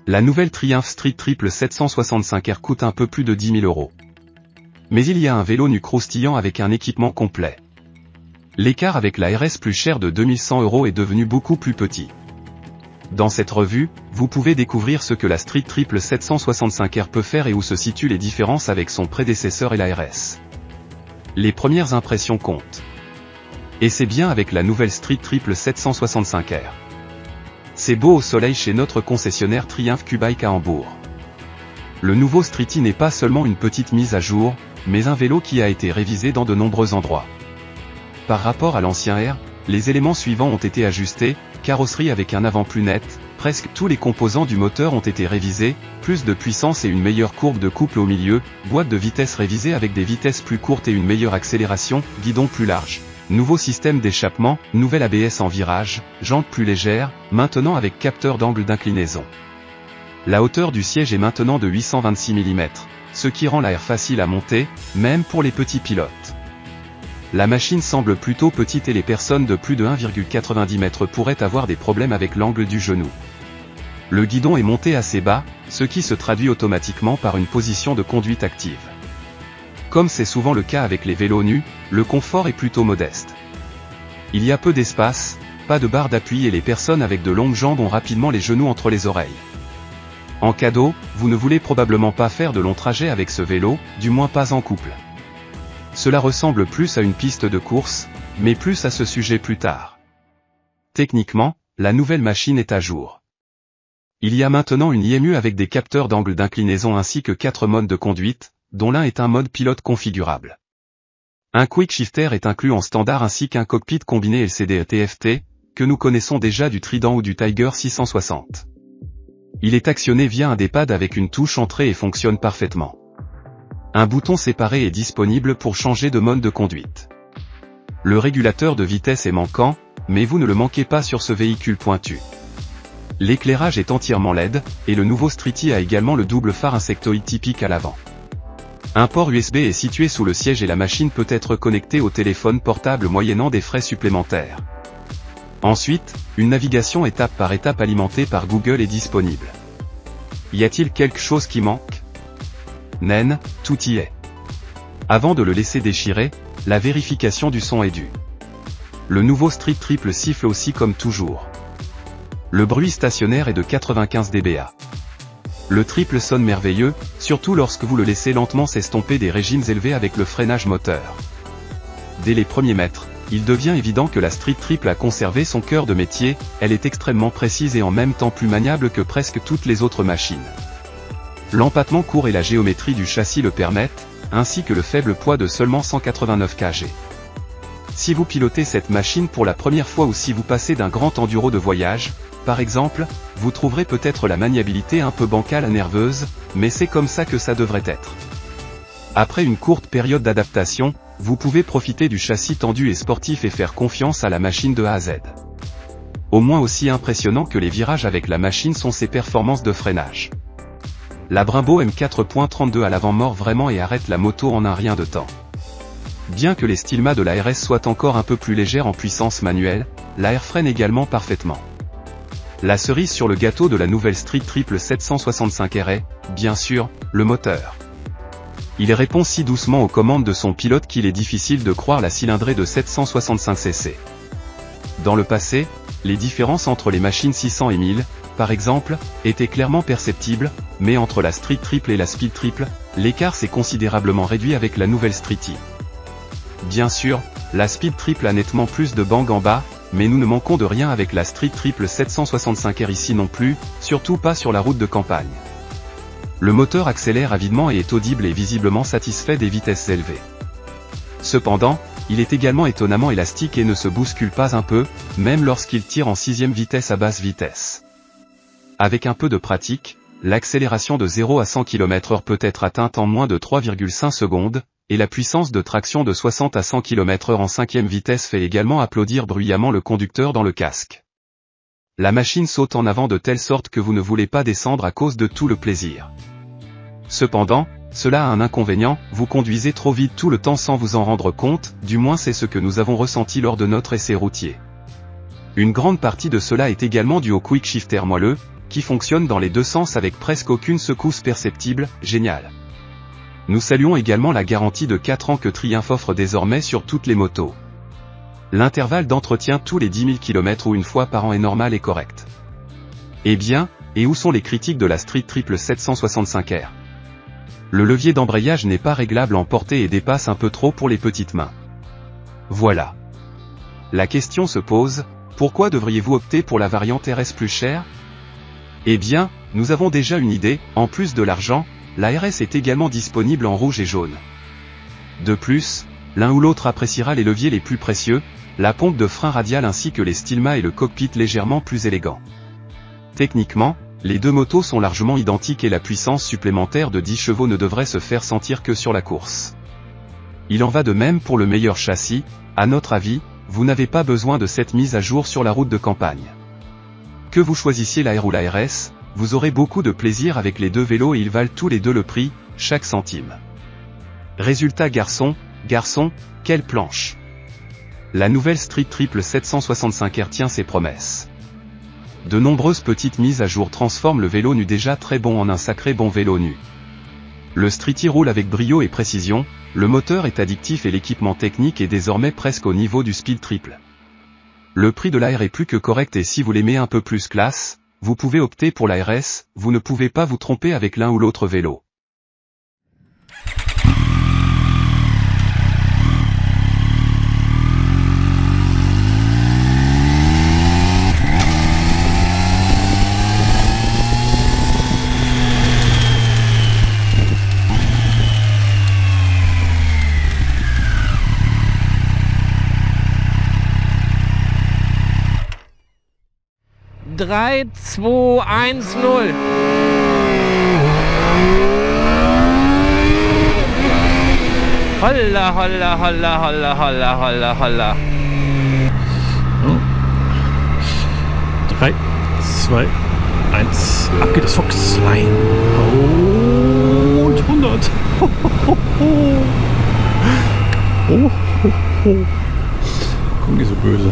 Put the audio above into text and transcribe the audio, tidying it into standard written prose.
La nouvelle Triumph Street Triple 765R coûte un peu plus de 10 000 €. Mais il y a un vélo nu croustillant avec un équipement complet. L'écart avec la RS plus chère de 2100 € est devenu beaucoup plus petit. Dans cette revue, vous pouvez découvrir ce que la Street Triple 765R peut faire et où se situent les différences avec son prédécesseur et la RS. Les premières impressions comptent. Et c'est bien avec la nouvelle Street Triple 765R. C'est beau au soleil chez notre concessionnaire Triumph Q-Bike à Hambourg. Le nouveau Streety n'est pas seulement une petite mise à jour, mais un vélo qui a été révisé dans de nombreux endroits. Par rapport à l'ancien R, les éléments suivants ont été ajustés: carrosserie avec un avant plus net, presque tous les composants du moteur ont été révisés, plus de puissance et une meilleure courbe de couple au milieu, boîte de vitesses révisée avec des vitesses plus courtes et une meilleure accélération, guidon plus large. Nouveau système d'échappement, nouvelle ABS en virage, jantes plus légères, maintenant avec capteur d'angle d'inclinaison. La hauteur du siège est maintenant de 826 mm, ce qui rend l'air facile à monter, même pour les petits pilotes. La machine semble plutôt petite et les personnes de plus de 1,90 m pourraient avoir des problèmes avec l'angle du genou. Le guidon est monté assez bas, ce qui se traduit automatiquement par une position de conduite active. Comme c'est souvent le cas avec les vélos nus, le confort est plutôt modeste. Il y a peu d'espace, pas de barre d'appui et les personnes avec de longues jambes ont rapidement les genoux entre les oreilles. En cadeau, vous ne voulez probablement pas faire de longs trajets avec ce vélo, du moins pas en couple. Cela ressemble plus à une piste de course, mais plus à ce sujet plus tard. Techniquement, la nouvelle machine est à jour. Il y a maintenant une IMU avec des capteurs d'angle d'inclinaison ainsi que 4 modes de conduite, dont l'un est un mode pilote configurable. Un Quick Shifter est inclus en standard ainsi qu'un cockpit combiné LCD TFT, que nous connaissons déjà du Trident ou du Tiger 660. Il est actionné via un D-pad avec une touche entrée et fonctionne parfaitement. Un bouton séparé est disponible pour changer de mode de conduite. Le régulateur de vitesse est manquant, mais vous ne le manquez pas sur ce véhicule pointu. L'éclairage est entièrement LED, et le nouveau Streety a également le double phare insectoïde typique à l'avant. Un port USB est situé sous le siège et la machine peut être connectée au téléphone portable moyennant des frais supplémentaires. Ensuite, une navigation étape par étape alimentée par Google est disponible. Y a-t-il quelque chose qui manque? Naine, tout y est. Avant de le laisser déchirer, la vérification du son est due. Le nouveau Street Triple siffle aussi comme toujours. Le bruit stationnaire est de 95 dBA. Le triple sonne merveilleux, surtout lorsque vous le laissez lentement s'estomper des régimes élevés avec le freinage moteur. Dès les premiers mètres, il devient évident que la Street Triple a conservé son cœur de métier, elle est extrêmement précise et en même temps plus maniable que presque toutes les autres machines. L'empattement court et la géométrie du châssis le permettent, ainsi que le faible poids de seulement 189 kg. Si vous pilotez cette machine pour la première fois ou si vous passez d'un grand enduro de voyage, par exemple, vous trouverez peut-être la maniabilité un peu bancale à nerveuse, mais c'est comme ça que ça devrait être. Après une courte période d'adaptation, vous pouvez profiter du châssis tendu et sportif et faire confiance à la machine de A à Z. Au moins aussi impressionnant que les virages avec la machine sont ses performances de freinage. La Brembo M4.32 à l'avant mord vraiment et arrête la moto en un rien de temps. Bien que les Stilma de la RS soient encore un peu plus légères en puissance manuelle, la R freine également parfaitement. La cerise sur le gâteau de la nouvelle Street Triple 765R est, bien sûr, le moteur. Il répond si doucement aux commandes de son pilote qu'il est difficile de croire la cylindrée de 765 cc. Dans le passé, les différences entre les machines 600 et 1000, par exemple, étaient clairement perceptibles, mais entre la Street Triple et la Speed Triple, l'écart s'est considérablement réduit avec la nouvelle Streety. Bien sûr, la Speed Triple a nettement plus de bang en bas, mais nous ne manquons de rien avec la Street Triple 765R ici non plus, surtout pas sur la route de campagne. Le moteur accélère avidement et est audible et visiblement satisfait des vitesses élevées. Cependant, il est également étonnamment élastique et ne se bouscule pas un peu, même lorsqu'il tire en 6ème vitesse à basse vitesse. Avec un peu de pratique, l'accélération de 0 à 100 km/h peut être atteinte en moins de 3,5 secondes, et la puissance de traction de 60 à 100 km/h en 5ème vitesse fait également applaudir bruyamment le conducteur dans le casque. La machine saute en avant de telle sorte que vous ne voulez pas descendre à cause de tout le plaisir. Cependant, cela a un inconvénient, vous conduisez trop vite tout le temps sans vous en rendre compte, du moins c'est ce que nous avons ressenti lors de notre essai routier. Une grande partie de cela est également due au quick shifter moelleux, qui fonctionne dans les deux sens avec presque aucune secousse perceptible, génial. Nous saluons également la garantie de 4 ans que Triumph offre désormais sur toutes les motos. L'intervalle d'entretien tous les 10 000 km ou une fois par an est normal et correct. Eh bien, et où sont les critiques de la Street Triple 765R? Le levier d'embrayage n'est pas réglable en portée et dépasse un peu trop pour les petites mains. Voilà. La question se pose, pourquoi devriez-vous opter pour la variante RS plus chère? Eh bien, nous avons déjà une idée, en plus de l'argent, la RS est également disponible en rouge et jaune. De plus, l'un ou l'autre appréciera les leviers les plus précieux, la pompe de frein radiale ainsi que les stilmas et le cockpit légèrement plus élégant. Techniquement, les deux motos sont largement identiques et la puissance supplémentaire de 10 chevaux ne devrait se faire sentir que sur la course. Il en va de même pour le meilleur châssis, à notre avis, vous n'avez pas besoin de cette mise à jour sur la route de campagne. Que vous choisissiez la R ou la RS, vous aurez beaucoup de plaisir avec les deux vélos et ils valent tous les deux le prix, chaque centime. Résultat garçon, quelle planche! La nouvelle Street Triple 765R tient ses promesses. De nombreuses petites mises à jour transforment le vélo nu déjà très bon en un sacré bon vélo nu. Le Streety roule avec brio et précision, le moteur est addictif et l'équipement technique est désormais presque au niveau du Speed Triple. Le prix de la R est plus que correct et si vous l'aimez un peu plus classe, vous pouvez opter pour la RS, vous ne pouvez pas vous tromper avec l'un ou l'autre vélo. Drei, 2, 1, 0. Holla, holla, holla, holla, holla, holla, holla. 3, 2, 1. Ab geht das Foxlein. Und 100. Komm nicht so böse.